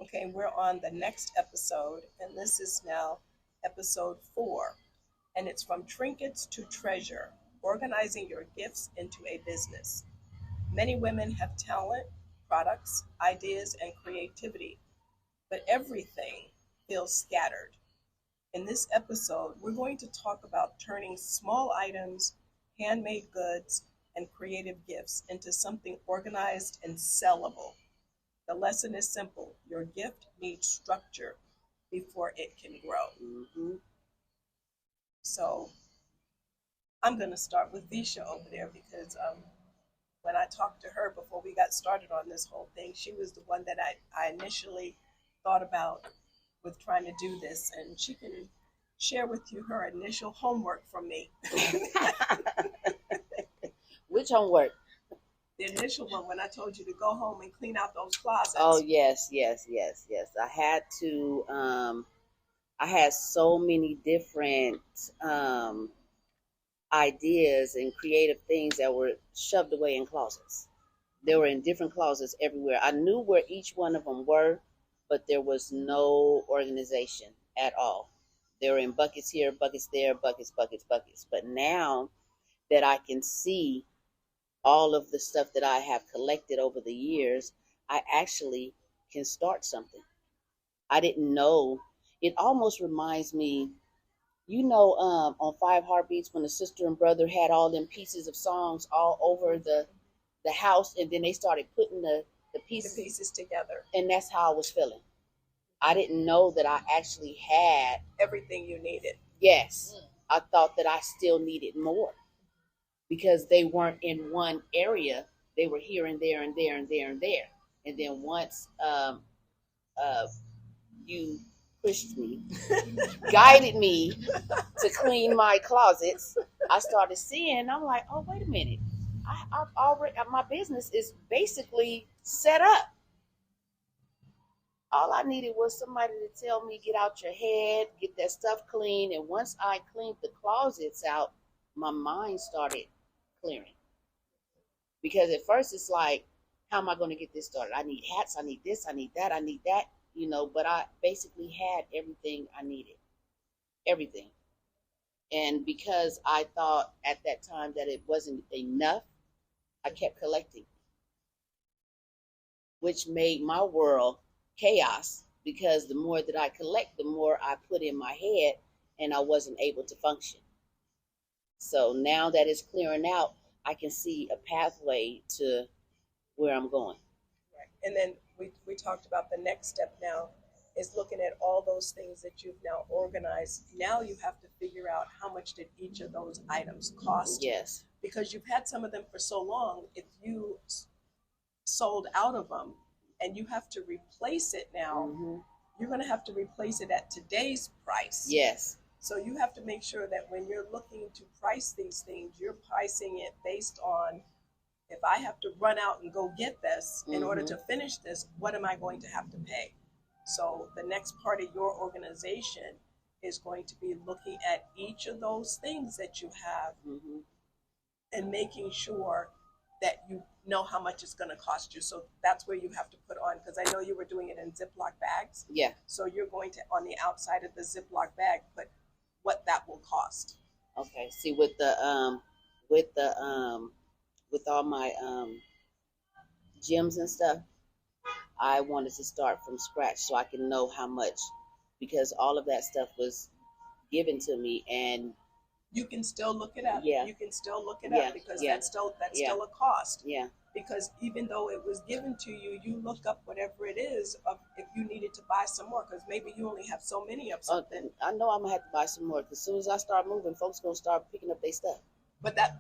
Okay, we're on the next episode, and this is now episode 4, and it's from Trinkets to Treasure, organizing your gifts into a business. Many women have talent, products, ideas, and creativity, but everything feels scattered. In this episode, we're going to talk about turning small items, handmade goods, and creative gifts into something organized and sellable. The lesson is simple: your gift needs structure before it can grow. So I'm going to start with Visha over there because when I talked to her before we got started on this whole thing, she was the one that I initially thought about with trying to do this, and she can share with you her initial homework from me. Which homework? The initial one when I told you to go home and clean out those closets. Oh yes. I had to. I had so many different ideas and creative things that were shoved away in closets. They were in different closets everywhere. I knew where each one of them were, but there was no organization at all. They were in buckets here, buckets there, buckets. But now that I can see all of the stuff that I have collected over the years, I actually can start something. I didn't know. It almost reminds me, on Five Heartbeats when the sister and brother had all them pieces of songs all over the house, and then they started putting the pieces together. And that's how I was feeling. I didn't know that I actually had everything you needed. Yes. I thought that I still needed more because they weren't in one area. They were here and there and there and there and there. And then once you pushed me, guided me to clean my closets, I started seeing, I'm like, oh, wait a minute. I've already, my business is basically set up. All I needed was somebody to tell me, get out your head, get that stuff clean. And once I cleaned the closets out, my mind started clearing. Because at first it's like, how am I going to get this started? I need hats, I need this, I need that, but I basically had everything I needed. Everything. And because I thought at that time that it wasn't enough, I kept collecting, which made my world chaos because the more that I collect, the more I put in my head, and I wasn't able to function. So now that it's clearing out, I can see a pathway to where I'm going. Right. And then we talked about the next step now is looking at all those things that you've now organized. Now you have to figure out how much did each of those items cost. Yes. Because you've had some of them for so long, if you sold out of them and you have to replace it now, you're going to have to replace it at today's price. Yes. So you have to make sure that when you're looking to price these things, you're pricing it based on, if I have to run out and go get this in order to finish this, what am I going to have to pay? So the next part of your organization is going to be looking at each of those things that you have and making sure that you know how much it's going to cost you. So that's where you have to put on, because I know you were doing it in Ziploc bags. Yeah. So you're going to, on the outside of the Ziploc bag, put what that will cost. Okay. See, with all my gyms and stuff, I wanted to start from scratch so I can know how much, because all of that stuff was given to me, and you can still look it up. Yeah. You can still look it up because that's still a cost. Yeah. Because even though it was given to you, you look up whatever it is of if you needed to buy some more, because maybe you only have so many of something. I know I'm gonna have to buy some more because as soon as I start moving, folks gonna start picking up their stuff. But that's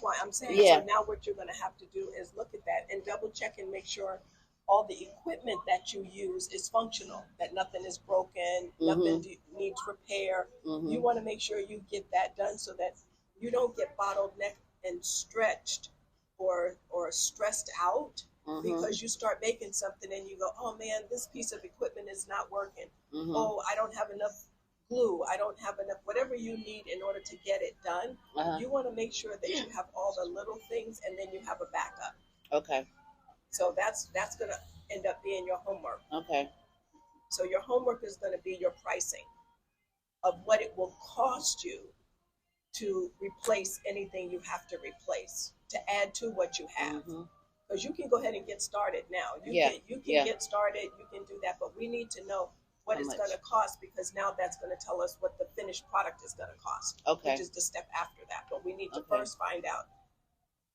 why I'm saying. Yeah. So now what you're going to have to do is look at that and double check and make sure all the equipment that you use is functional, that nothing is broken, nothing needs repair. You want to make sure you get that done so that you don't get bottlenecked and stretched or stressed out because you start making something and you go, oh man, this piece of equipment is not working. Oh, I don't have enough glue, I don't have enough, whatever you need in order to get it done. You want to make sure that you have all the little things and then you have a backup. Okay. So that's gonna, end up being your homework. Okay. So your homework is going to be your pricing of what it will cost you to replace anything you have to replace, to add to what you have. Because you can go ahead and get started now. You can get started, you can do that, but we need to know what it's going to cost, because now that's going to tell us what the finished product is going to cost, which is the step after that. But we need to first find out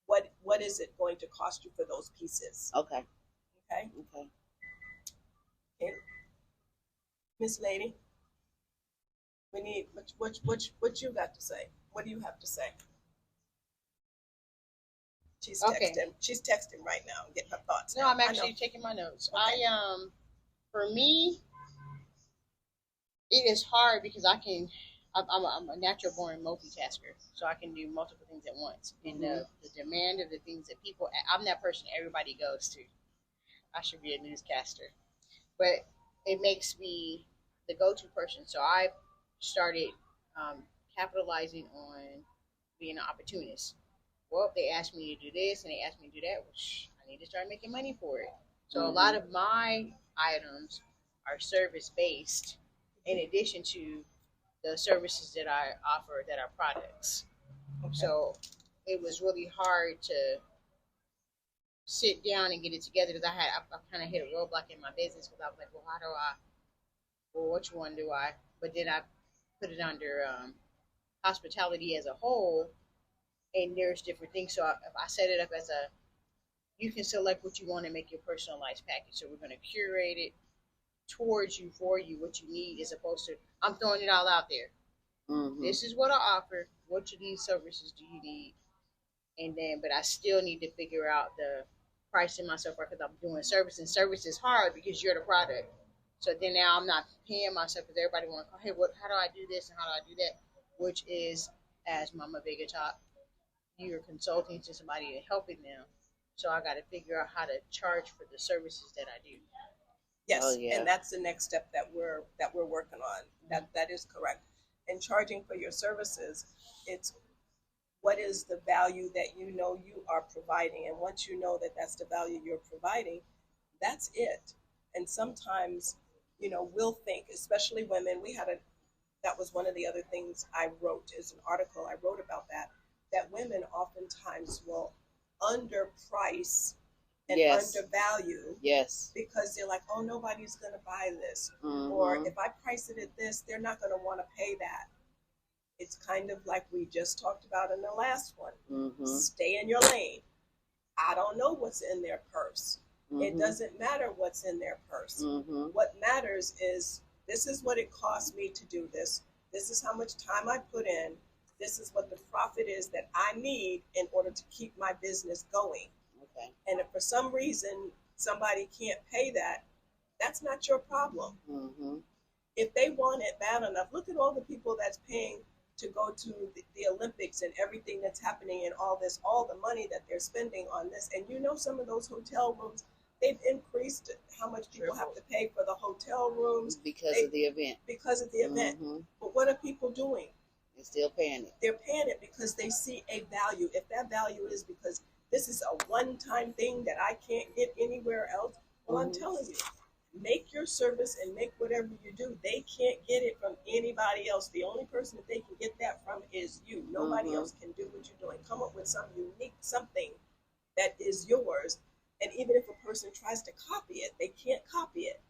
what is it going to cost you for those pieces. Okay. Miss Lady, we need what you got to say. What do you have to say? She's texting. She's texting right now and getting her thoughts. No, I'm actually taking my notes. Okay. For me, it is hard because I'm a natural born multitasker, so I can do multiple things at once. And the demand of the things that people, I'm that person everybody goes to. I should be a newscaster, but it makes me the go-to person. So I started capitalizing on being an opportunist. Well, they asked me to do this and they asked me to do that, which I need to start making money for it. So a lot of my items are service-based, in addition to the services that I offer that are products. So it was really hard to sit down and get it together, because I kind of hit a roadblock in my business, because I was like, which one do I? But then I put it under hospitality as a whole, and there's different things. So if I set it up as you can select what you want and make your personalized package. So we're going to curate it towards you, for you, what you need, as opposed to I'm throwing it all out there. This is what I offer. What of these services do you need? And then, but I still need to figure out the pricing myself, because I'm doing service, and service is hard because you're the product. So then now I'm not paying myself, because everybody wants, hey, how do I do this and how do I do that? Which is, as Mama Vega taught, you're consulting to somebody and helping them. So I got to figure out how to charge for the services that I do. Yes, and that's the next step that we're working on. That is correct. And charging for your services, it's what is the value that you know you are providing, and once you know that that's the value you're providing, that's it. And sometimes, we'll think, especially women. That was one of the other things I wrote, is an article I wrote about that women oftentimes will underprice and undervalue, because they're like, oh, nobody's going to buy this, or if I price it at this, they're not going to want to pay that. It's kind of like we just talked about in the last one. Stay in your lane. I don't know what's in their purse. It doesn't matter what's in their purse. What matters is, this is what it costs me to do this. This is how much time I put in. This is what the profit is that I need in order to keep my business going. And if for some reason somebody can't pay that, that's not your problem. If they want it bad enough, look at all the people that's paying to go to the Olympics and everything that's happening and all the money that they're spending on this. And some of those hotel rooms, they've increased how much people have to pay for the hotel rooms. Because of the event. But what are people doing? They're still paying it. They're paying it because they see a value. If that value is because this is a one-time thing that I can't get anywhere else, well, I'm telling you, make your service and make whatever you do. They can't get it from anybody else. The only person that they can get that from is you. Nobody else can do what you're doing. Come up with some unique something that is yours. And even if a person tries to copy it, they can't copy it.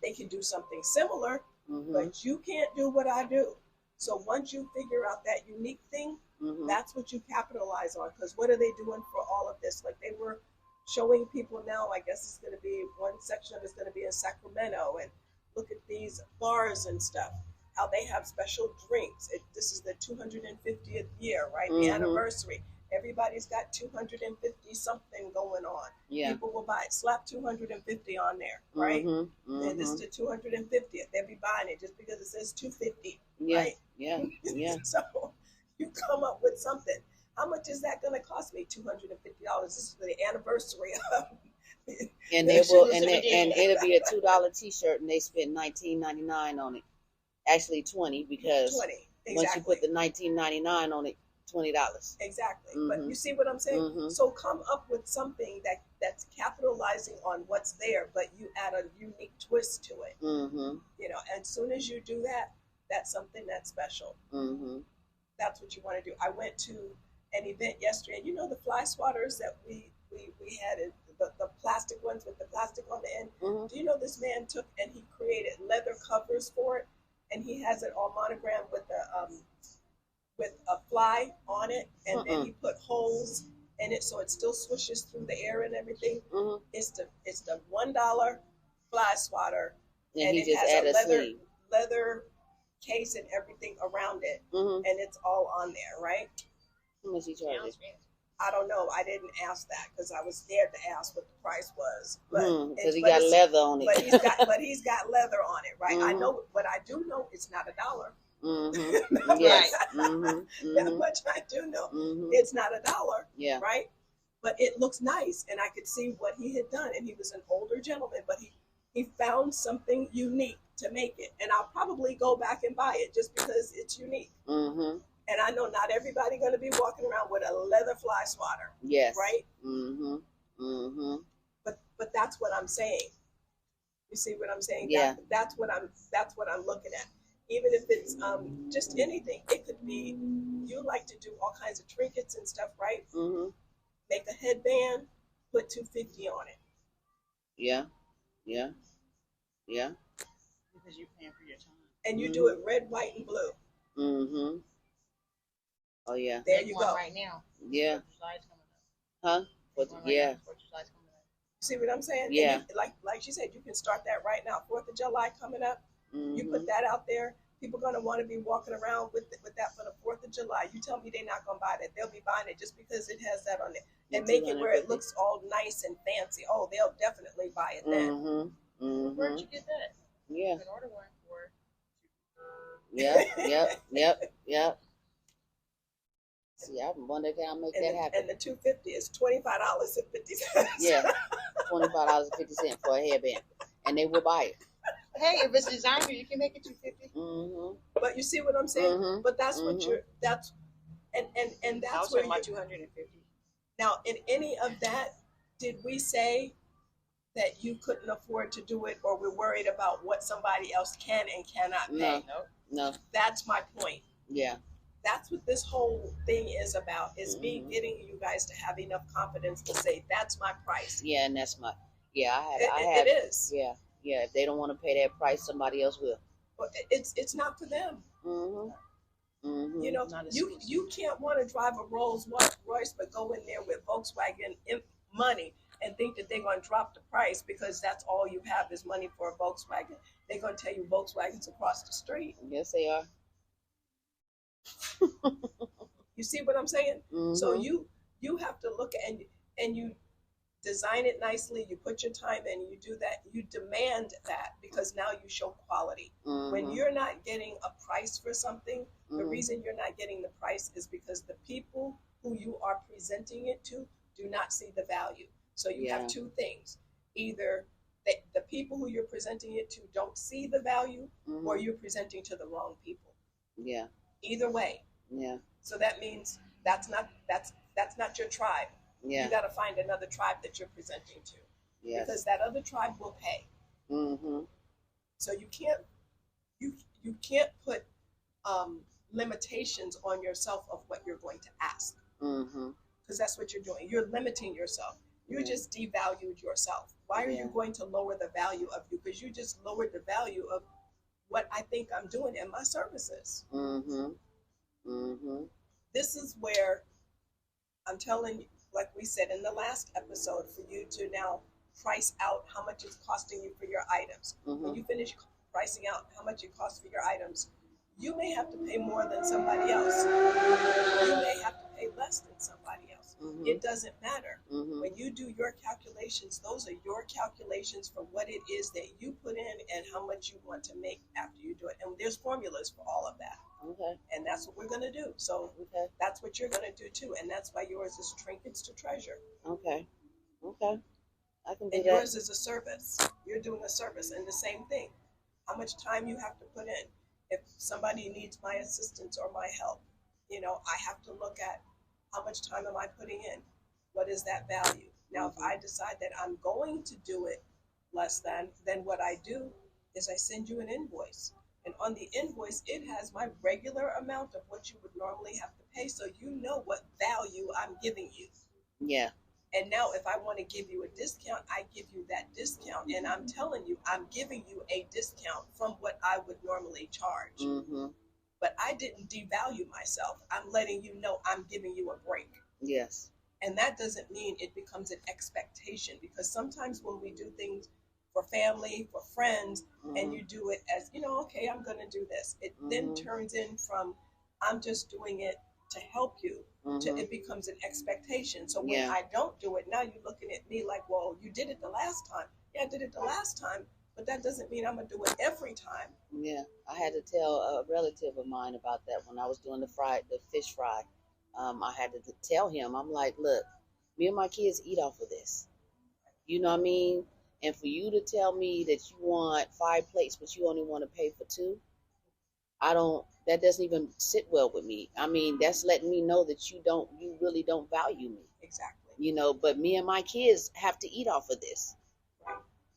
They can do something similar, but you can't do what I do. So once you figure out that unique thing, that's what you capitalize on. Because what are they doing for all of this? Like, they were showing people now, I guess it's going to be one section is going to be in Sacramento, and look at these bars and stuff, how they have special drinks. This is the 250th year, right? The anniversary. Everybody's got 250 something going on. People will buy it. Slap 250 on there, right? And this is the 250th. They'll be buying it just because it says 250, right? So you come up with something. How much is that going to cost me? $250. This is for the anniversary of. And it'll be a $2 T-shirt, and they spent $19.99 on it. Actually, $20, because once you put the $19.99 on it, $20. Exactly. Mm-hmm. But you see what I'm saying? Mm-hmm. So come up with something that's capitalizing on what's there, but you add a unique twist to it. Mm-hmm. You know, and as soon as you do that, that's something that's special. Mm-hmm. That's what you want to do. I went to an event yesterday, and you know the fly swatters that we had, the plastic ones with the plastic on the end. Mm-hmm. Do you know this man took and he created leather covers for it, and he has it all monogrammed with a fly on it, and then he put holes in it so it still swishes through the air and everything. Mm-hmm. It's the $1 fly swatter, And he it just has added a sleeve. leather case and everything around it, Mm-hmm. and it's all on there, right? How much he charges? I don't know. I didn't ask that because I was scared to ask what the price was. But Because he got leather on it. But he's got leather on it, right? Mm-hmm. I know, but I do know it's not $1. Mm-hmm. Yes. That much I do know. Mm-hmm. It's not $1. Yeah. Right? But it looks nice, and I could see what he had done. And he was an older gentleman, but he found something unique to make it. And I'll probably go back and buy it just because it's unique. Mm-hmm. And I know not everybody going to be walking around with a leather fly swatter. Yes. Right? Mm-hmm. Mm-hmm. But that's what I'm saying. You see what I'm saying? Yeah. That's what I'm looking at. Even if it's just anything, it could be. You like to do all kinds of trinkets and stuff, right? Mm-hmm. Make a headband, put $250 on it. Yeah. Yeah. Yeah. Because you're paying for your time. And you do it red, white, and blue. Mm-hmm. Oh yeah. There you go. Right now. Yeah. Huh? But yeah. See what I'm saying? Yeah. And like she said, you can start that right now. 4th of July coming up. Mm-hmm. You put that out there. People are going to want to be walking around with that for the 4th of July. You tell me they're not going to buy that. They'll be buying it just because it has that on it. And make it where it looks all nice and fancy. Oh, they'll definitely buy it then. Mm-hmm. Mm-hmm. Where'd you get that? Yeah. You can order one for. Yep. See, I wonder if I'll make that happen. And the $250 is $25.50. Yeah, $25.50 for a headband, and they will buy it. Hey, if it's designer, you can make it $250. Mm-hmm. But you see what I'm saying? Mm-hmm. But that's what that's where my $250. Now, in any of that, did we say that you couldn't afford to do it, or we're worried about what somebody else can and cannot pay? No. That's my point. Yeah. That's what this whole thing is about, is me getting you guys to have enough confidence to say, that's my price. Yeah, and that's my, It is. Yeah. If they don't want to pay that price, somebody else will. But it's not for them. Mm-hmm. Mm-hmm. You know, you can't want to drive a Rolls Royce, but go in there with Volkswagen money and think that they're going to drop the price because that's all you have is money for a Volkswagen. They're going to tell you Volkswagen's across the street. Yes, they are. You see what I'm saying? Mm-hmm. So you have to look at and you design it nicely. You put your time in. You do that. You demand that because now you show quality. Mm-hmm. When you're not getting a price for something, the reason you're not getting the price is because the people who you are presenting it to do not see the value. So you have two things: either the people who you're presenting it to don't see the value, or you're presenting to the wrong people. Yeah. Either way. Yeah. So that means that's not your tribe. Yeah. You got to find another tribe that you're presenting to. Yes. Because that other tribe will pay. Mm-hmm. So you can't put limitations on yourself of what you're going to ask. Mm-hmm. Because that's what you're doing. You're limiting yourself. You just devalued yourself. Why are you going to lower the value of you? Because you just lowered the value of what I think I'm doing in my services. Mm-hmm. Mm-hmm. This is where I'm telling you, like we said in the last episode, for you to now price out how much it's costing you for your items. When you finish pricing out how much it costs for your items, you may have to pay more than somebody else. You may have to pay less than somebody else. It doesn't matter. When you do your calculations, those are your calculations for what it is that you put in and how much you want to make after you do it. And there's formulas for all of that. Okay. And that's what we're going to do. So that's what you're going to do too. And that's why yours is Trinkets to Treasure. Okay. I can do and that. yours is a service. You're doing a service, and the same thing. How much time you have to put in. If somebody needs my assistance or my help, You know, I have to look at how much time am I putting in? What is that value? Now, if I decide that I'm going to do it less than, then what I do is I send you an invoice. And on the invoice, it has my regular amount of what you would normally have to pay. So you know what value I'm giving you. Yeah. And now if I want to give you a discount, I give you that discount. And I'm telling you, I'm giving you a discount from what I would normally charge. Mm-hmm. But I didn't devalue myself. I'm letting you know I'm giving you a break. Yes. And that doesn't mean it becomes an expectation, because sometimes when we do things for family, for friends, and you do it as, you know, okay, I'm going to do this, it then turns in from I'm just doing it to help you to it becomes an expectation. So when I don't do it, now you're looking at me like, well, you did it the last time. Yeah, I did it the last time, but that doesn't mean I'm going to do it every time. Yeah, I had to tell a relative of mine about that when I was doing the fish fry. I had to tell him, I'm like, look, me and my kids eat off of this. You know what I mean? And for you to tell me that you want 5 plates, but you only want to pay for 2, that doesn't even sit well with me. I mean, that's letting me know that you really don't value me. Exactly. You know, but me and my kids have to eat off of this.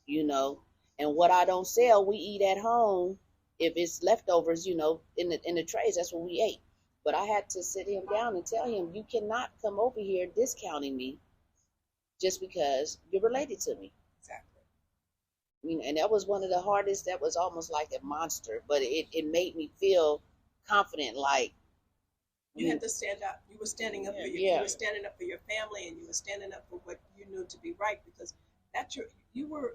You know, and what I don't sell, we eat at home. If it's leftovers, you know, in the trays, that's what we ate. But I had to sit him down and tell him, you cannot come over here discounting me just because you're related to me. Exactly. I mean, and that was one of the hardest. That was almost like a monster, but it made me feel confident. Like you had to stand up. You were standing up for you were standing up for your family, and you were standing up for what you knew to be right, because that's you were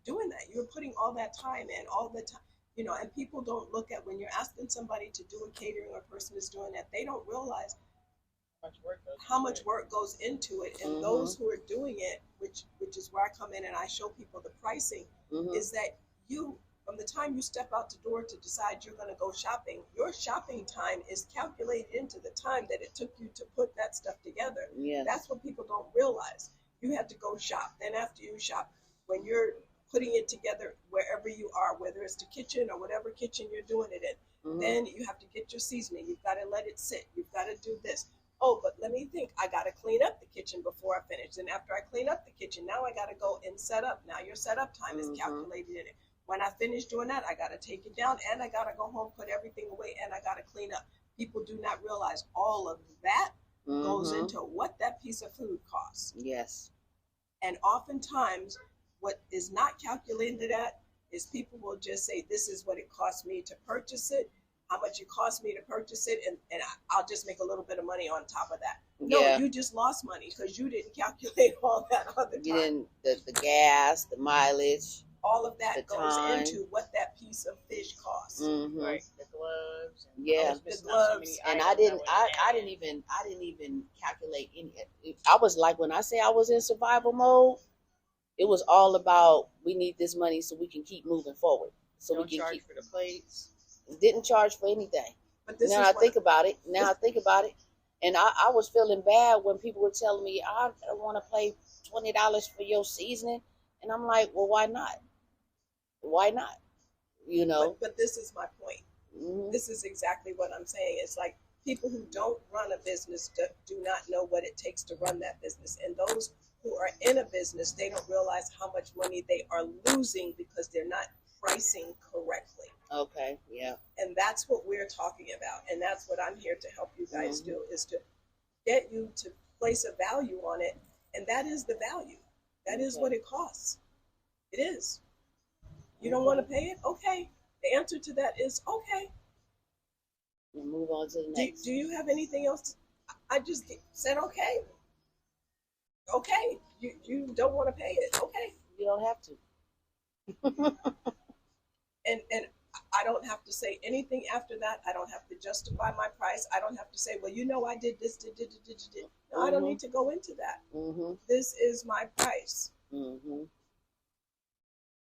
doing that. You were putting all that time in, all the time. You know, and people don't look at when you're asking somebody to do a catering, or a person is doing that, they don't realize how much work goes into it. And those who are doing it, which is where I come in and I show people the pricing, is that you, from the time you step out the door to decide you're going to go shopping, your shopping time is calculated into the time that it took you to put that stuff together. Yes. That's what people don't realize. You have to go shop. Then after you shop, when you're putting it together wherever you are, whether it's the kitchen or whatever kitchen you're doing it in, then you have to get your seasoning. You've got to let it sit. You've got to do this. Oh, but let me think. I got to clean up the kitchen before I finish. And after I clean up the kitchen, now I got to go and set up. Now your setup time is calculated in it. When I finish doing that, I got to take it down, and I got to go home, put everything away, and I got to clean up. People do not realize all of that goes into what that piece of food costs. Yes. And oftentimes, what is not calculated at is people will just say, this is what it cost me to purchase it, how much it cost me to purchase it, and I'll just make a little bit of money on top of that. No, you just lost money because you didn't calculate all that other time. You didn't, the gas, the mileage. All of that goes into what that piece of fish costs. Right, the gloves. And the gloves. And I didn't even calculate any. I was like, when I say I was in survival mode, it was all about, we need this money so we can keep moving forward. So Don't we can charge keep for the plates. Didn't charge for anything. But this now I think about it. And I was feeling bad when people were telling me, I don't want to pay $20 for your seasoning. And I'm like, well, why not? Why not? You know? But this is my point. This is exactly what I'm saying. It's like people who don't run a business do not know what it takes to run that business. And those who are in a business, they don't realize how much money they are losing because they're not pricing correctly. Okay, yeah. And that's what we're talking about. And that's what I'm here to help you guys do, is to get you to place a value on it. And that is the value. That is what it costs. It is. You don't want to pay it? Okay. The answer to that is okay. We'll move on to the next. Do you have anything else? I just said okay. Okay. You don't want to pay it. Okay. You don't have to. And I don't have to say anything after that. I don't have to justify my price. I don't have to say, well, you know, I did this, did. No, I don't need to go into that. This is my price.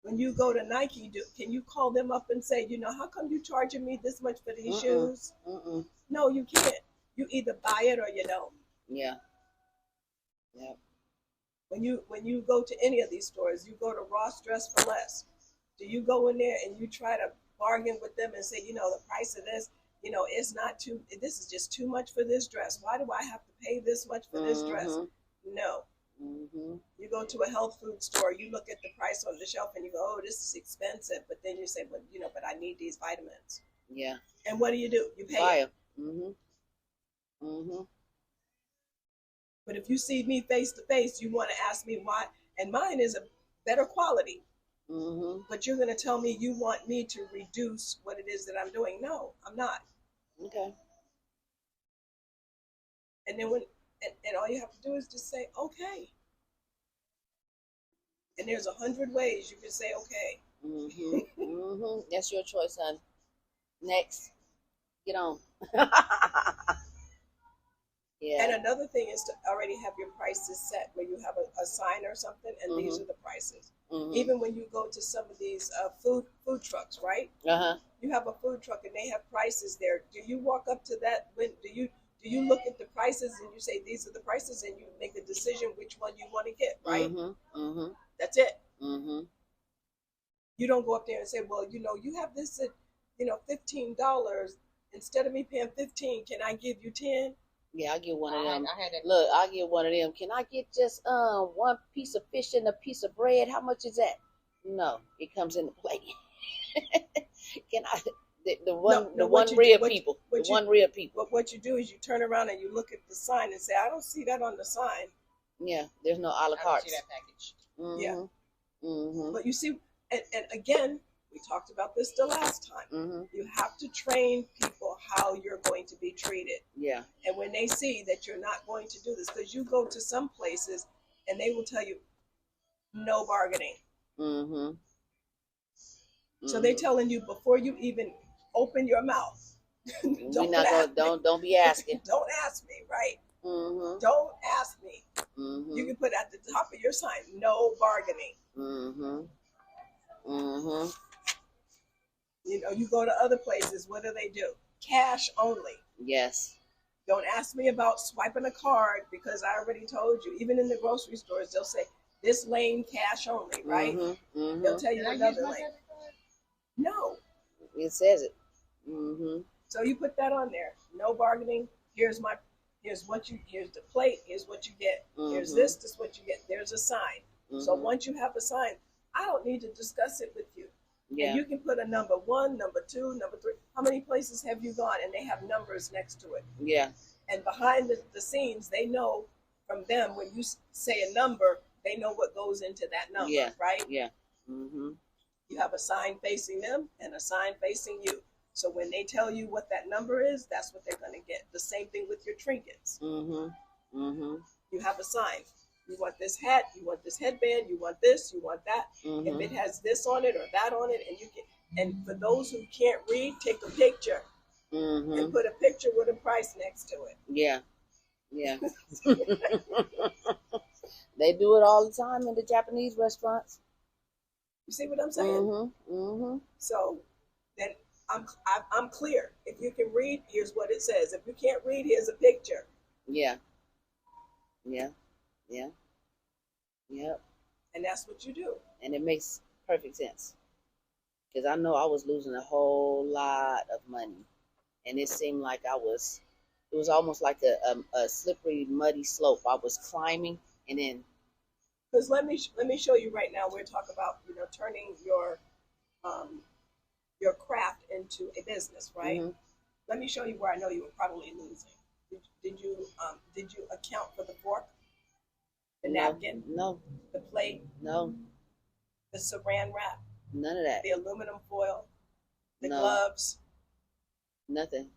When you go to Nike, can you call them up and say, you know, how come you charging me this much for these shoes? No, you can't. You either buy it or you don't. Yeah. Yeah. When you go to any of these stores, you go to Ross Dress for Less. Do you go in there and you try to bargain with them and say, you know, the price of this, you know, it's not too, this is just too much for this dress. Why do I have to pay this much for this dress? No. You go to a health food store, you look at the price on the shelf and you go, oh, this is expensive. But then you say, well, you know, but I need these vitamins. Yeah. And what do? You pay Buy it. them. But if you see me face to face, you want to ask me why. And mine is a better quality. But you're going to tell me you want me to reduce what it is that I'm doing. No, I'm not. Okay. And then and all you have to do is just say, okay. And there's 100 ways you can say, okay. That's your choice, son. Next. Get on. Yeah. And another thing is to already have your prices set where you have a sign or something, and these are the prices. Even when you go to some of these food trucks, right? You have a food truck and they have prices there. Do you walk up to that? Do you look at the prices and you say these are the prices, and you make a decision which one you want to get, right? That's it. You don't go up there and say, well, you know, you have this at, you know, $15. Instead of me paying $15, can I give you 10? Yeah, I'll get one of them. I had that. Look, I'll get one of them. Can I get just one piece of fish and a piece of bread? How much is that? No, it comes in the plate. Can I? The one real people. But what you do is you turn around and you look at the sign and say, I don't see that on the sign. Yeah, there's no a la carte. I don't see that package. Yeah. But you see, and again, we talked about this the last time. You have to train people how you're going to be treated. Yeah. And when they see that you're not going to do this, because you go to some places and they will tell you, no bargaining. So they're telling you before you even open your mouth. Don't be asking. Don't ask me, right? Don't ask me. You can put at the top of your sign, no bargaining. You know, you go to other places, what do? Cash only. Yes. Don't ask me about swiping a card, because I already told you. Even in the grocery stores, they'll say, this lane cash only, right? They'll tell you another lane. No. It says it. So you put that on there. No bargaining. Here's the plate. Here's what you get. Here's this is what you get. There's a sign. So once you have a sign, I don't need to discuss it with you. Yeah. And you can put a number 1, number 2, number 3. How many places have you gone? And they have numbers next to it. Yeah. And behind the scenes, they know from them, when you say a number, they know what goes into that number, right? Yeah. You have a sign facing them and a sign facing you. So when they tell you what that number is, that's what they're going to get. The same thing with your trinkets. You have a sign. You want this hat, you want this headband, you want this, you want that. If it has this on it or that on it, and you can. And for those who can't read, take a picture and put a picture with a price next to it. Yeah. They do it all the time in the Japanese restaurants. You see what I'm saying? So then I'm clear. If you can read, here's what it says. If you can't read, here's a picture. Yeah. And that's what you do. And it makes perfect sense. Because I know I was losing a whole lot of money. And it seemed like it was almost like a slippery, muddy slope. I was climbing and then. Because let me show you right now. We're talking about, you know, turning your craft into a business, right? Let me show you where I know you were probably losing. Did you account for the fork, the napkin? No. The plate? No. The saran wrap? None of that. The aluminum foil? The gloves? Nothing.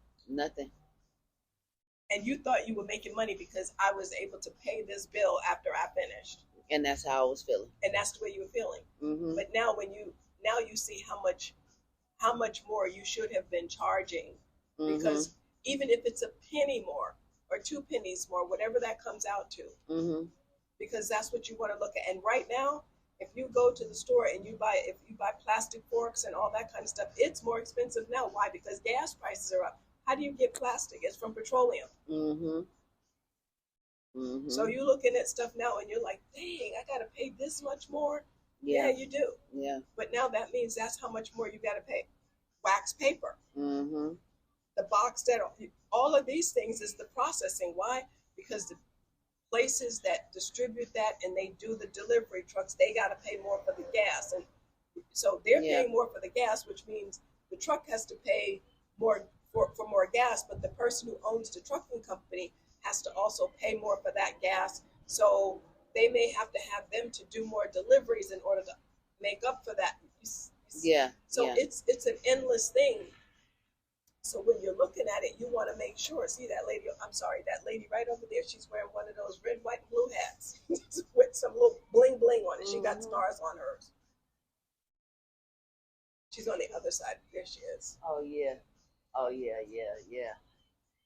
And you thought you were making money because I was able to pay this bill after I finished. And that's how I was feeling. And that's the way you were feeling. But now you see how much more you should have been charging, because even if it's a penny more or 2 pennies more, whatever that comes out to, because that's what you want to look at. And right now, if you go to the store and you buy plastic forks and all that kind of stuff, it's more expensive now. Why? Because gas prices are up. How do you get plastic? It's from petroleum. So you're looking at stuff now and you're like, dang, I got to pay this much more? Yeah, you do. Yeah. But now that means that's how much more you got to pay. Wax paper. the box that, all of these things is the processing. Why? Because the places that distribute that and they do the delivery trucks, they got to pay more for the gas. And so they're paying more for the gas, which means the truck has to pay more for more gas, but the person who owns the trucking company has to also pay more for that gas. So they may have to have them to do more deliveries in order to make up for that. Yeah. So it's an endless thing. So when you're looking at it, you want to make sure. See that lady? I'm sorry, that lady right over there. She's wearing one of those red, white, and blue hats with some little bling bling on it. She got stars on hers. She's on the other side. There she is. Oh yeah. Oh yeah.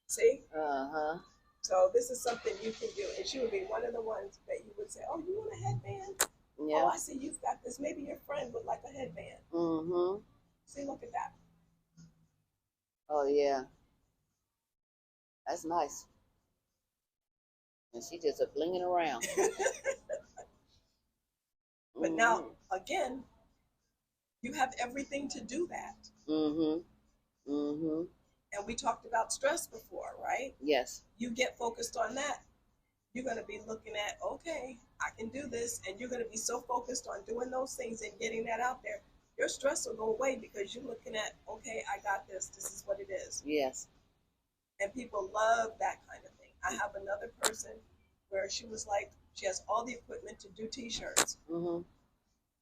See? Uh-huh. So this is something you can do, and she would be one of the ones that you would say, "Oh, you want a headband? Yeah. Oh, I see you've got this. Maybe your friend would like a headband." Mm-hmm. See, look at that. Oh yeah. That's nice. And she just a blinging around. But now, again, you have everything to do that. Mm-hmm. Mm-hmm. And we talked about stress before, right? Yes. You get focused on that. You're going to be looking at, okay, I can do this. And you're going to be so focused on doing those things and getting that out there. Your stress will go away because you're looking at, okay, I got this. This is what it is. Yes. And people love that kind of thing. I have another person where she was like, she has all the equipment to do T-shirts. Mm-hmm.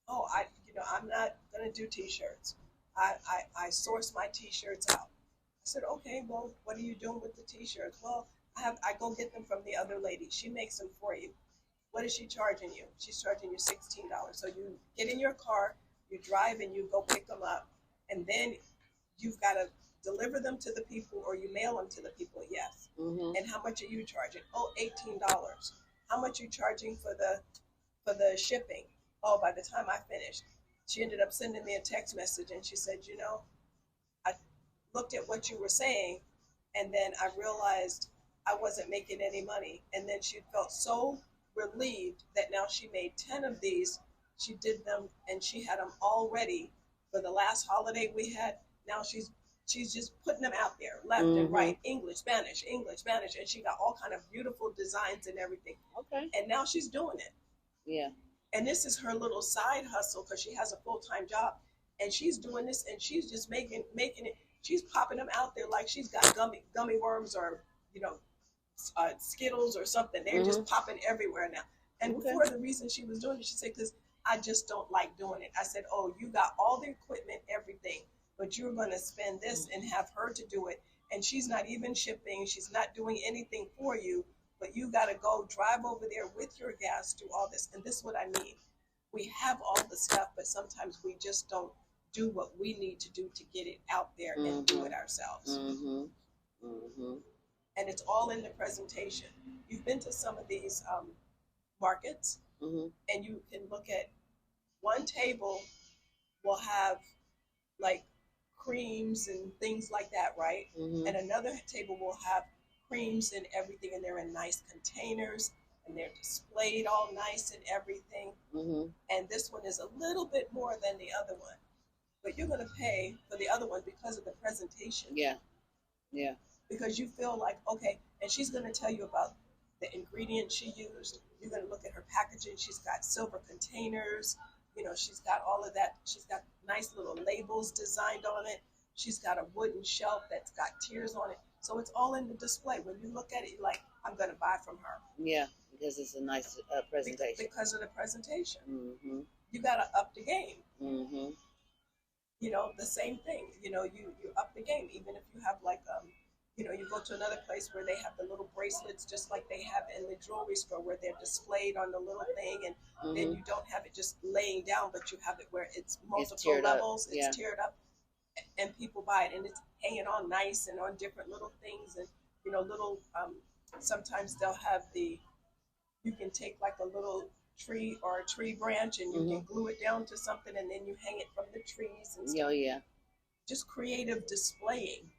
Oh, I'm not going to do T-shirts. I source my T-shirts out. I said, okay, well, what are you doing with the T-shirts? Well, I go get them from the other lady. She makes them for you. What is she charging you? She's charging you $16. So you get in your car, you drive, and you go pick them up, and then you've got to deliver them to the people, or you mail them to the people. Yes. Mm-hmm. And how much are you charging? Oh, $18. How much are you charging for the shipping? Oh, by the time I finished, she ended up sending me a text message, and she said, I looked at what you were saying, and then I realized I wasn't making any money. And then she felt so relieved that now she made 10 of these. She did them, and she had them all ready for the last holiday we had. Now she's just putting them out there, left and right, English, Spanish, and she got all kind of beautiful designs and everything. Okay. And now she's doing it. Yeah. And this is her little side hustle because she has a full-time job, and she's doing this, and she's just making it. She's popping them out there like she's got gummy worms or Skittles or something. They're just popping everywhere now. And before, the reason she was doing it, she said, because I just don't like doing it. I said, oh, you got all the equipment, everything, but you're going to spend this and have her to do it. And she's not even shipping. She's not doing anything for you, but you got to go drive over there with your gas, do all this. And this is what I mean. We have all the stuff, but sometimes we just don't do what we need to do to get it out there and do it ourselves. And it's all in the presentation. You've been to some of these markets, and you can look at one table will have like creams and things like that, right? And another table will have creams and everything, and they're in nice containers, and they're displayed all nice and everything. And this one is a little bit more than the other one, but you're going to pay for the other one because of the presentation. Yeah. Because you feel like, okay, and she's going to tell you about the ingredients she used. You're going to look at her packaging. She's got silver containers. She's got all of that. She's got nice little labels designed on it. She's got a wooden shelf that's got tears on it. So it's all in the display. When you look at it, you're like, I'm going to buy from her. Yeah, because it's a nice presentation. Because of the presentation. You got to up the game. The same thing. You up the game. Even if you have like, you go to another place where they have the little bracelets just like they have in the jewelry store where they're displayed on the little thing, and then you don't have it just laying down, but you have it where it's multiple levels. It's tiered up, and people buy it, and it's hanging on nice and on different little things, and little. Sometimes they'll have you can take like a little tree or a tree branch, and you can glue it down to something, and then you hang it from the trees and stuff. Just creative displaying.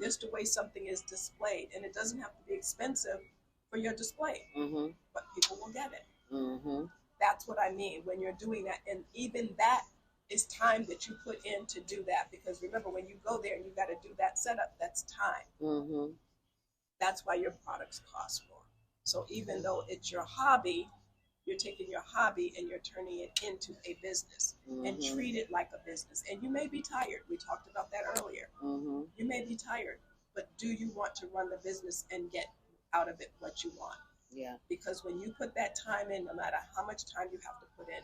Just the way something is displayed, and it doesn't have to be expensive for your display, but people will get it. That's what I mean when you're doing that, and even that it's time that you put in to do that. Because remember, when you go there and you got to do that setup, that's time. Mm-hmm. That's why your products cost more. So even though it's your hobby, you're taking your hobby and you're turning it into a business, and treat it like a business. And you may be tired. We talked about that earlier. You may be tired, but do you want to run the business and get out of it what you want? Yeah. Because when you put that time in, no matter how much time you have to put in,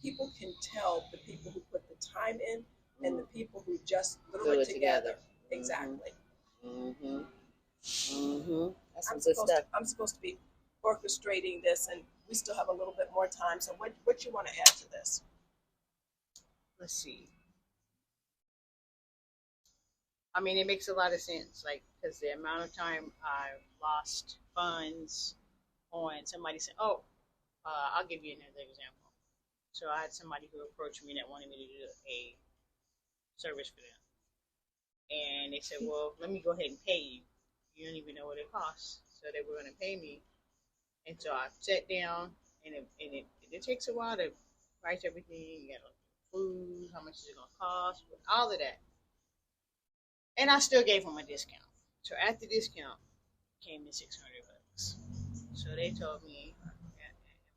people can tell the people who put the time in and the people who just threw it together. Exactly. That's some good stuff. I'm supposed to be orchestrating this, and we still have a little bit more time. So what you want to add to this? Let's see. I mean, it makes a lot of sense, like, because the amount of time I've lost funds on somebody saying, "Oh, I'll give you another example." So I had somebody who approached me that wanted me to do a service for them, and they said, "Well, let me go ahead and pay you. You don't even know what it costs." So they were going to pay me, and so I sat down, and it takes a while to price everything. You got food, how much is it going to cost, all of that. And I still gave them a discount. So at the discount came to $600. So they told me, "Am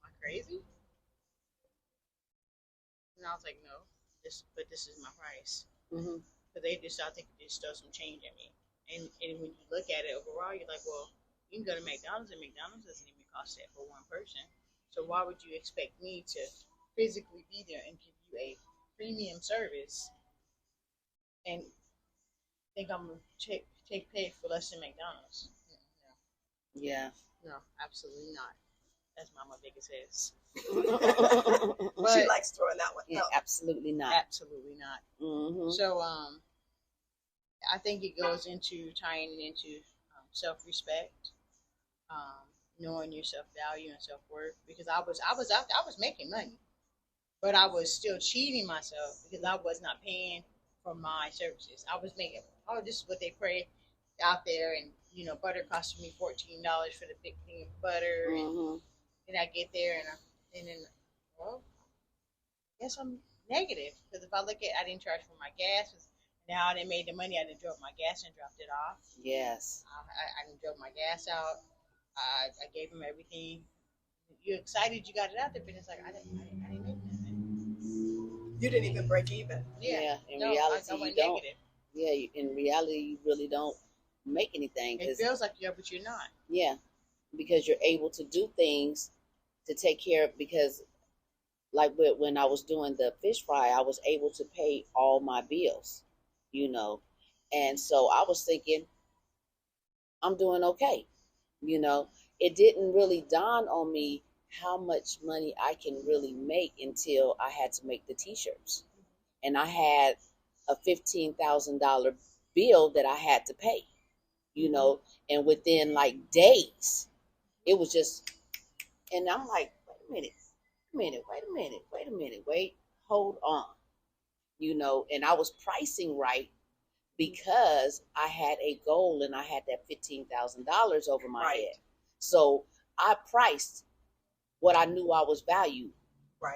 I crazy?" And I was like, "No, but this is my price." But they just, I think, just throw some change at me. And when you look at it overall, you're like, well, you can go to McDonald's, and McDonald's doesn't even cost that for one person. So why would you expect me to physically be there and give you a premium service and think I'm gonna take pay for less than McDonald's? No. Yeah. No, absolutely not. As Mama Vega says. She likes throwing that one. Yeah, No. absolutely not. Absolutely not. So I think it goes into tying it into self-respect, knowing your self-value and self-worth. Because I was making money, but I was still cheating myself because I was not paying for my services. I was making, oh, this is what they pray out there, and butter costed me $14 for the big thing of butter, and I get there and then, well, I guess I'm negative, because if I look at, I didn't charge for my gas. Now I didn't made the money. I didn't drop my gas and dropped it off. Yes. I didn't drop my gas out. I gave them everything. You're excited you got it out there, but it's like I didn't make nothing. You didn't even break even. Yeah. In no, reality, I went you don't. negative. Yeah. In reality, you really don't make anything. It feels like you are, but you're not. Yeah, because you're able to do things to take care of. Because, like when I was doing the fish fry, I was able to pay all my bills. And so I was thinking, I'm doing okay. It didn't really dawn on me how much money I can really make until I had to make the t-shirts. And I had a $15,000 bill that I had to pay, and within like days, it was just, and I'm like, wait a minute, hold on, and I was pricing right, because I had a goal and I had that $15,000 over my head. So I priced what I knew I was valued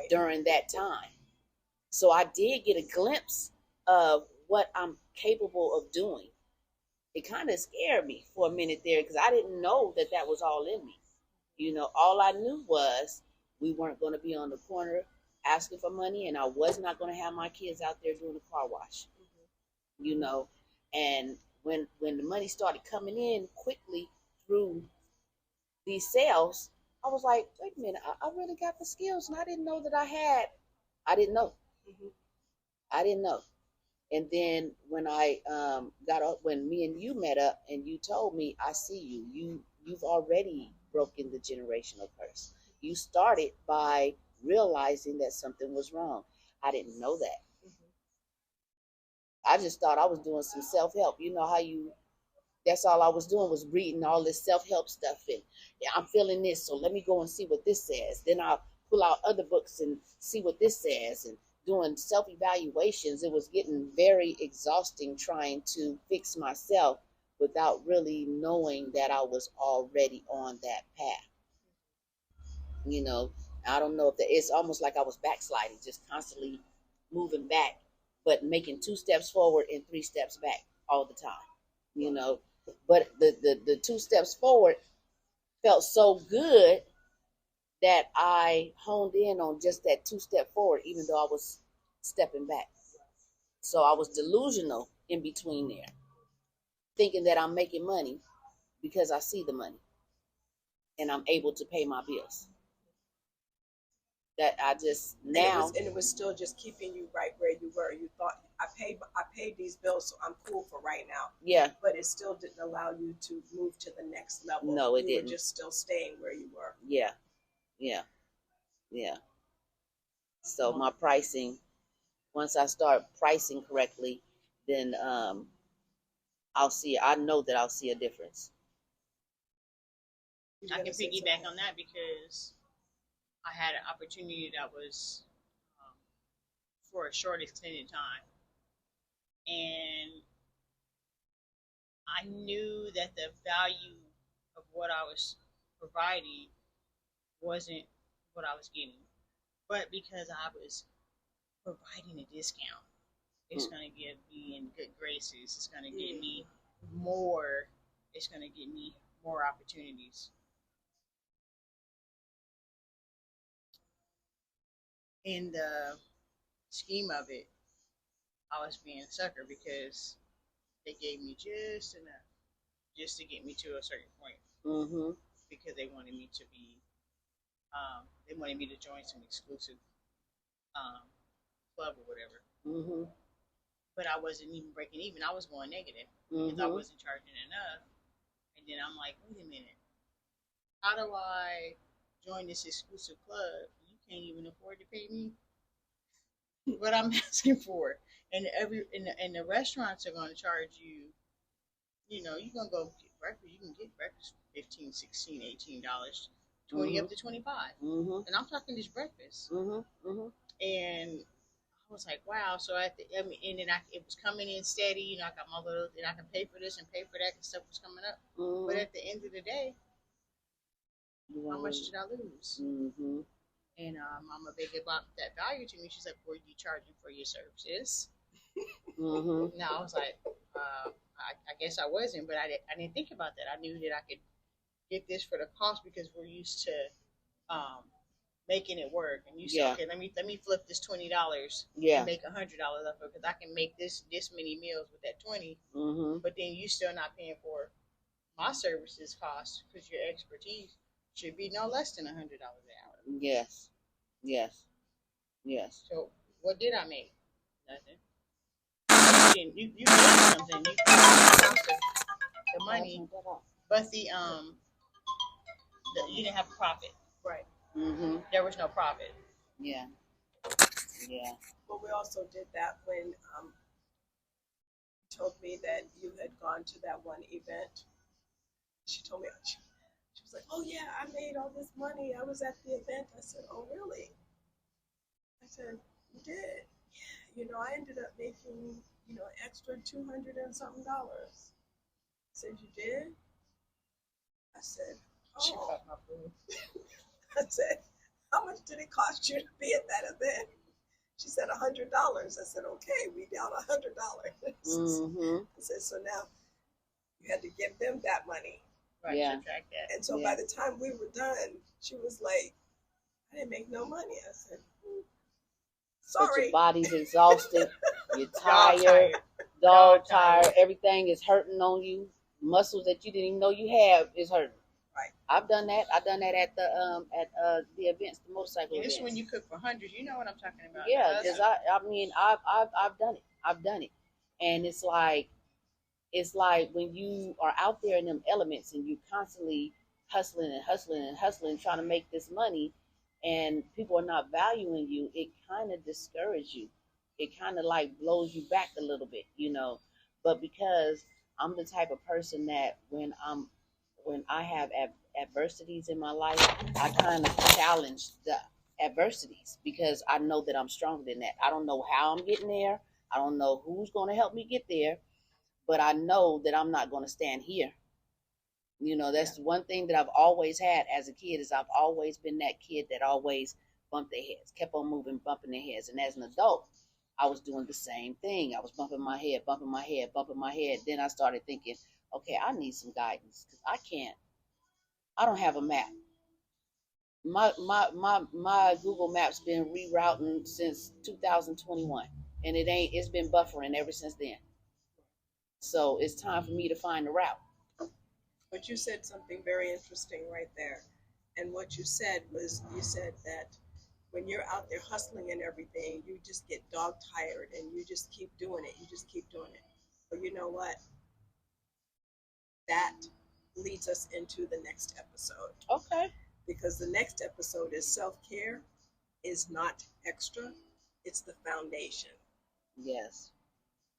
during that time. So I did get a glimpse of what I'm capable of doing. It kind of scared me for a minute there, because I didn't know that was all in me. All I knew was we weren't going to be on the corner asking for money, and I was not going to have my kids out there doing a car wash. And when the money started coming in quickly through these sales, I was like, wait a minute, I really got the skills, and I didn't know that I didn't know. I didn't know. And then when I when me and you met up and you told me, I see you've already broken the generational curse. You started by realizing that something was wrong. I didn't know that. I just thought I was doing some self-help. You know how that's all I was doing, was reading all this self-help stuff. And I'm feeling this, so let me go and see what this says. Then I'll pull out other books and see what this says, and doing self-evaluations. It was getting very exhausting trying to fix myself without really knowing that I was already on that path. I don't know if it's almost like I was backsliding, just constantly moving back, but making 2 steps forward and 3 steps back all the time, you know. But the 2 steps forward felt so good that I honed in on just that 2 step forward, even though I was stepping back. So I was delusional in between there, thinking that I'm making money because I see the money and I'm able to pay my bills. That I just now, and it was still just keeping you right where you were. You thought I paid these bills, so I'm cool for right now. yeah, But it still didn't allow you to move to the next level. No, it you didn't. were just still staying where you were. yeah. So my pricing, once I start pricing correctly, then I know that I'll see a difference. I can piggyback on that because I had an opportunity that was for a short extended time, and I knew that the value of what I was providing wasn't what I was getting, but because I was providing a discount, it's going to get me in good graces. It's going to get me more. It's going to get me more opportunities. In the scheme of it, I was being a sucker because they gave me just enough just to get me to a certain point. Mm-hmm. Because they wanted me to be, they wanted me to join some exclusive club or whatever. Mm-hmm. But I wasn't even breaking even. I was going negative because I wasn't charging enough. And then I'm like, wait a minute, how do I join this exclusive club? You can't even afford to pay me what I'm asking for. And the restaurants are going to charge you, you know, you're going to go get breakfast. You can get breakfast $15, $16, $18, 20 up to 25. And I'm talking just breakfast. And I was like, wow. So and then it was coming in steady. You know, I got my little, and I can pay for this and pay for that, and stuff was coming up. But at the end of the day, how much did I lose? And Mama Vega brought that value to me. She's like, "Were you charging for your services?" Now I was like, I guess I wasn't, but I didn't think about that. I knew that I could get this for the cost because we're used to making it work. And you say, okay, let me flip this $20 and make $100 off of it because I can make this many meals with that 20. But then you still not paying for my services cost because your expertise should be no less than $100 an hour. Yes. So what did I make? Nothing. You made something. You cost the money, but you didn't have a profit. Right. There was no profit. Yeah. Well, we also did that when you told me that you had gone to that one event. She told me, she was like, oh yeah, I made all this money. I was at the event. I said, oh really? I said, you did? Yeah. You know, I ended up making, you know, extra $200 and something. I said, you did? I said, oh. She cut my food. I said, how much did it cost you to be at that event? She said $100. I said, okay, we down $100. I said, so now you had to give them that money. Right, subtract that. And so by the time we were done, she was like, I didn't make no money. I said, sorry. But your body's exhausted. You're tired. Dog tired. Everything is hurting on you. Muscles that you didn't even know you have is hurting. Right. I've done that. I've done that at the events, the motorcycle events. This is when you cook for hundreds. You know what I'm talking about. Yeah, because I've done it. I've done it, and it's like when you are out there in them elements and you constantly hustling, trying to make this money, and people are not valuing you. It kind of discourages you. It kind of like blows you back a little bit, you know. But because I'm the type of person that when I have adversities in my life, I kind of challenge the adversities because I know that I'm stronger than that. I don't know how I'm getting there. I don't know who's going to help me get there, but I know that I'm not going to stand here. You know, that's one thing that I've always had as a kid is I've always been that kid that always bumped their heads, kept on moving, bumping their heads. And as an adult, I was doing the same thing. I was bumping my head, bumping my head, bumping my head. Then I started thinking, okay, I need some guidance because I don't have a map. My Google Maps been rerouting since 2021, and it's been buffering ever since then. So it's time for me to find the route. But you said something very interesting right there. And what you said was, you said that when you're out there hustling and everything, you just get dog tired and you just keep doing it. You just keep doing it. But you know what? That leads us into the next episode. Okay. Because the next episode is self-care is not extra, it's the foundation. Yes.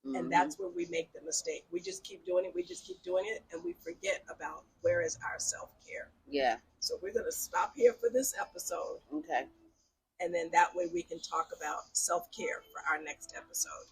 And that's where we make the mistake. We just keep doing it, and we forget about where is our self-care. Yeah. So we're going to stop here for this episode. Okay. And then that way we can talk about self-care for our next episode.